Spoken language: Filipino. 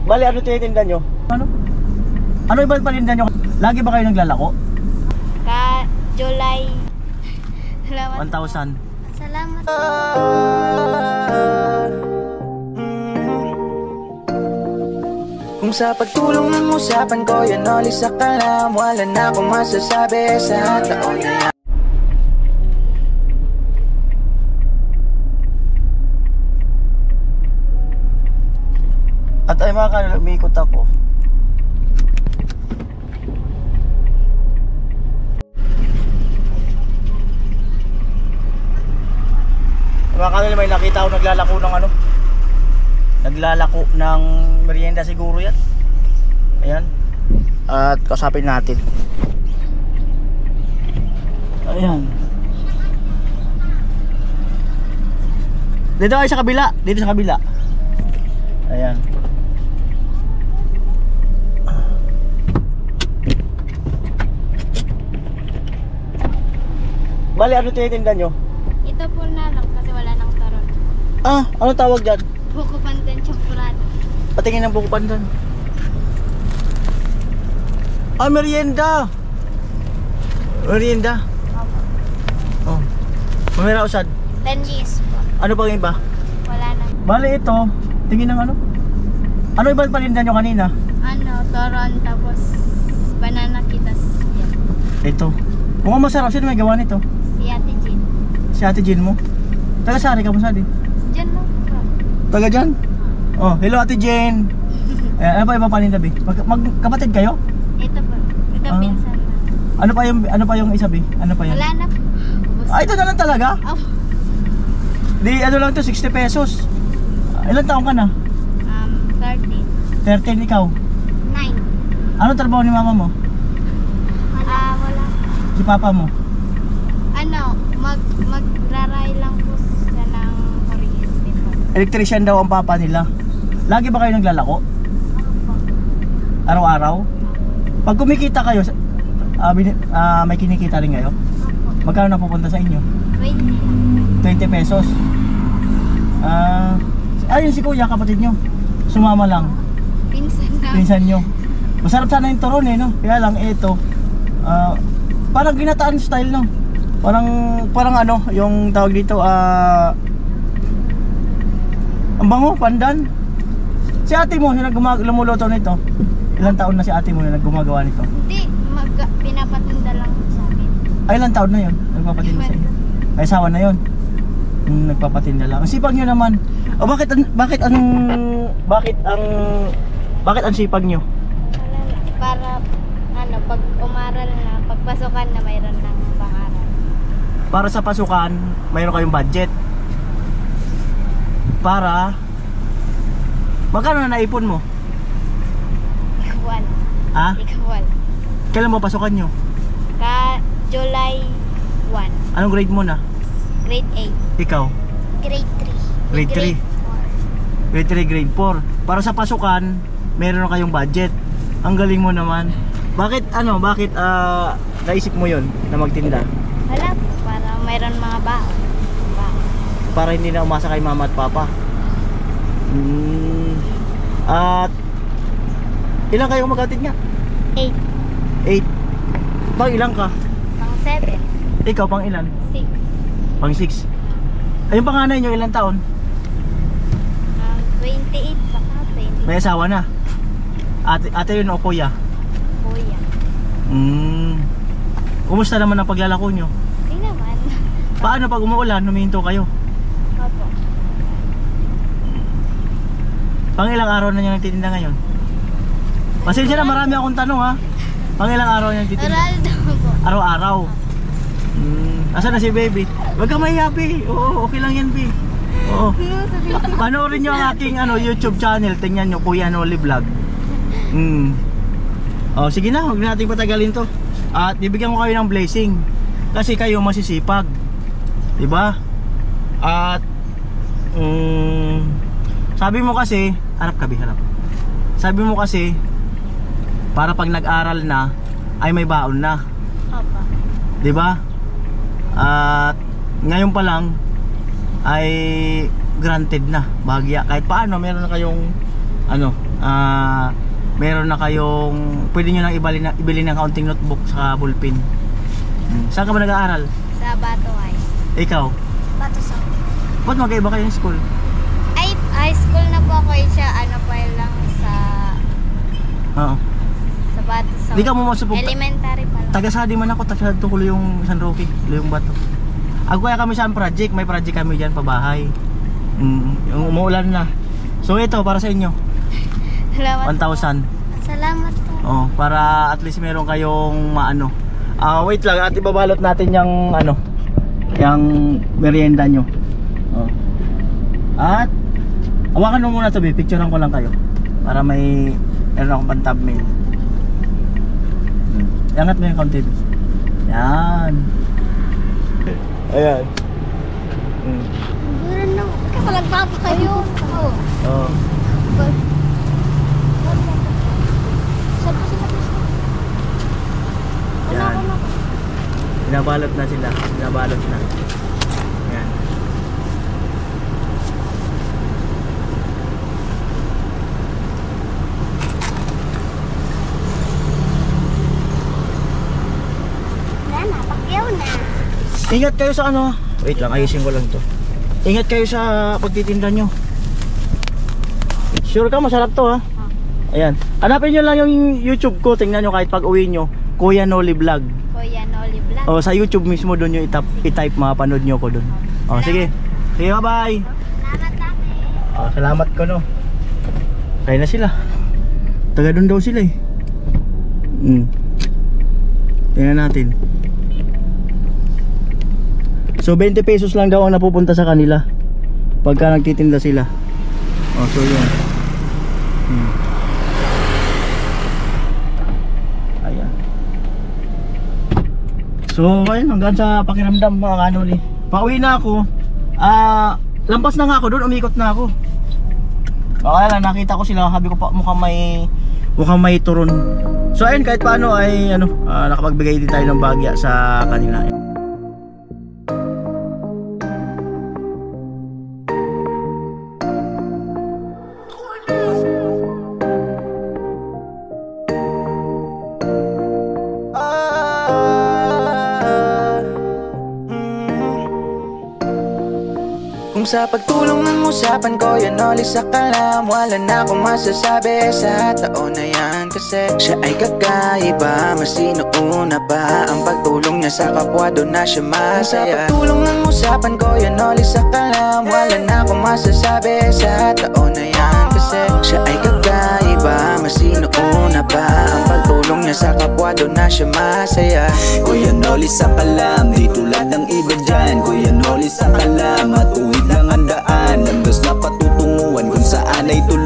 Bali, ano tinitinda nyo? Ano? Ano ibang paninda nyo? Lagi ba kayo naglalako? July. Salamat. 1,000. Salamat. Kung sa pagtulong ng usapan ko, yan all isa ka lang. Wala na akong masasabi sa taon na. At ay mga kanila, umiikot ako. Mga kanila, may nakita ako naglalako ng ano, naglalako ng merienda siguro yan. Ayan. At kasapin natin. Ayan. Dito kayo sa kabila. Dito sa kabila. Ayan. Bali, ano tinitinda nyo? Ito po na lang kasi wala nang taron. Ah, ano tawag dyan? Buko pandan chocolate. Patingin ng buko pandan. Ah, merienda. Merienda. Oh. Mamira usad. 10 years po. Ano pang iba? Wala na. Bali ito, tingin ng ano? Ano ibang paninda nyo kanina? Toron tapos banana kitas. Yan. Ito. Mukhang masarap. Sino may gawa nito? Si Ate Jean. Si Ate Jean mo? Taga sari ka mo sari? Diyan lang po. Taga dyan? Oh, hello Ate Jean. Ano pa ibang paninda bi? Magkapatid kayo? Ito po. Magkapinsan na. Ano pa yung isa bi? Ano pa yun? Wala na po. Ah, ito na lang talaga? Oh. Di ano lang to, 60 pesos. Ilan taong ka na? 13. 13 ikaw. 9. Ano trabaho ni mama mo? Wala. Si papa mo? Magraray lang po siya ng kuryente po. Electrician daw ang papa nila. Lagi ba kayo naglalako? Araw-araw? Pag kumikita kayo, may kinikita rin kayo? Magkano na pupunta sa inyo? 20 pesos. Ayun si kuya, kapatid nyo. Sumama lang. Pinsan nyo. Masarap sana yung turon no? Kaya lang ito, parang ginataan style no? Parang ano, yung tawag dito, ang bango, pandan. Si ate mo, yung lumuluto nito, ilang taon na si ate mo na gumagawa nito? Hindi, pinapatinda lang sa akin. Ay, ilang taon na yun? Nagpapatinda sa inyo? Ay, asawa na yun? Nagpapatinda lang. Ang sipag nyo naman. O bakit ang sipag nyo? Para pag umaral na, pagpasukan na mayroon ng pangaral. Para sa pasukan, mayroon kayong budget. Para magkano na naipon mo? Ikaw. Ha? Ikaw. Kailan mo pasukan nyo? July 1. Anong grade mo na? Grade 8. Ikaw? Grade 3. Grade 3. Grade 3, grade 4. Para sa pasukan, meron kayong budget. Ang galing mo naman. Bakit naisip mo yon na magtinda? Wala po, para mayroon mga baon. Para hindi na umasa kay mama at papa. At ilang kayong magkatid nga? 8. 8. Pang ilang ka? Pang 7. Ikaw pang ilan? 6. Pang 6. Ayun panganay nyo ilang taon? 28 pa ka, 20. May asawa na? Ate yun o kuya? Kuya. Kumusta naman ang paglalako nyo? Hindi naman. Paano pag umuulan, humihinto kayo? Opo. Pang ilang araw na nyo nagtitinda ngayon? Pasensya na, marami akong tanong ha. Pang ilang araw nyo nagtitinda? Araldo po. Araw-araw. Asan na si baby? Huwag ka mahiya, B. Oo, okay lang yan, B. Oo. Panoorin nyo ang aking YouTube channel. Tingnan nyo, Kuya Noli Vlog. Oh, sige na, huwag natin patagalin to. At bibigyan ko kayo ng blessing. Kasi kayo masisipag. Diba? At sabi mo kasi, harap ka, B, harap. Sabi mo kasi, para pag nag-aral na, ay may baon na. Opo. Diba? At ngayon pa lang ay granted na, bahagya. Kahit paano meron na kayong meron na kayong pwede nyo nang ibili ng kaunting notebook sa ballpen. Saan ka ba nag-aaral? Sa Bato ay. Ikaw? Bato sa. Ba't magkaiba kayo ng school? Ay, high school na po ako siya. Ano pa lang sa... Oo. Sa Bato sa. Di ka mo masupog. Elementary pa lang. Taga-sadi man ako, taga-sadi ko yung San Roque, yung Bato. Ako kaya kami sa project, may project kami dyan, pabahay. Yung umuulan na. So ito, para sa inyo. Salamat. 1,000. Salamat po. Oh, para at least meron kayong maano. Wait lang, at ibabalot natin yung ano, yung merienda nyo. Oh. At hawakan mo muna to, picturean ko lang kayo para may meron akong pang-thumbnail. Iangat mo yung konti. Yan. Ayan. Meron na. Kakalagbago kayo. Oo. Oh. Yan. Binabalot na sila. Binabalot na. Yan. Napakyaw na. Ingat kayo sa ano. Wait lang, ayusin ko lang to. Ingat kayo sa pagtitinda nyo. Sure ka, masarap to ha. Ayan. Hanapin nyo lang yung YouTube ko. Tingnan nyo kahit pag uwi nyo. Kuya Noli Vlog. Kuya Noli Vlog. O, sa YouTube mismo doon yung i-type. Mapanood nyo ko doon. O, sige. Sige, bye-bye. Salamat dati. O, salamat ko no. Kaya na sila. Taga doon daw sila eh. Tingnan natin. So 20 pesos lang daw ang napupunta sa kanila pagka nagtitinda sila. Oh, so yun. Ayan. So ayun, hanggang sa pakiramdam mga kanoli. Pauwi na ako. Lampas na nga ako doon, umikot na ako. Kaya lang nakita ko sila, sabi ko pa mukhang may turon. So ayun, kahit paano ay nakapagbigay din tayo ng bagya sa kanila. Kung sa pagtulong ng usapan ko yan ulit sa kalam, wala na akong masasabi sa taon na yan. Kasi siya ay kakaiba, mas sinuuna pa ang pagtulong niya sa kapwa, doon na siya masaya. Kung sa pagtulong ng usapan ko yan ulit sa kalam, wala na akong masasabi sa taon na yan. Kasi siya ay kakaiba, mas sinuuna pa ang pagtulong niya sa kapwa, doon na siya masaya. Kuya Noli sa kalam, di tulad ng iba dyan. Kuya Noli sa kalam, at uwid lang ang daan. Landas na patutunguhan kung saan ay tuloy.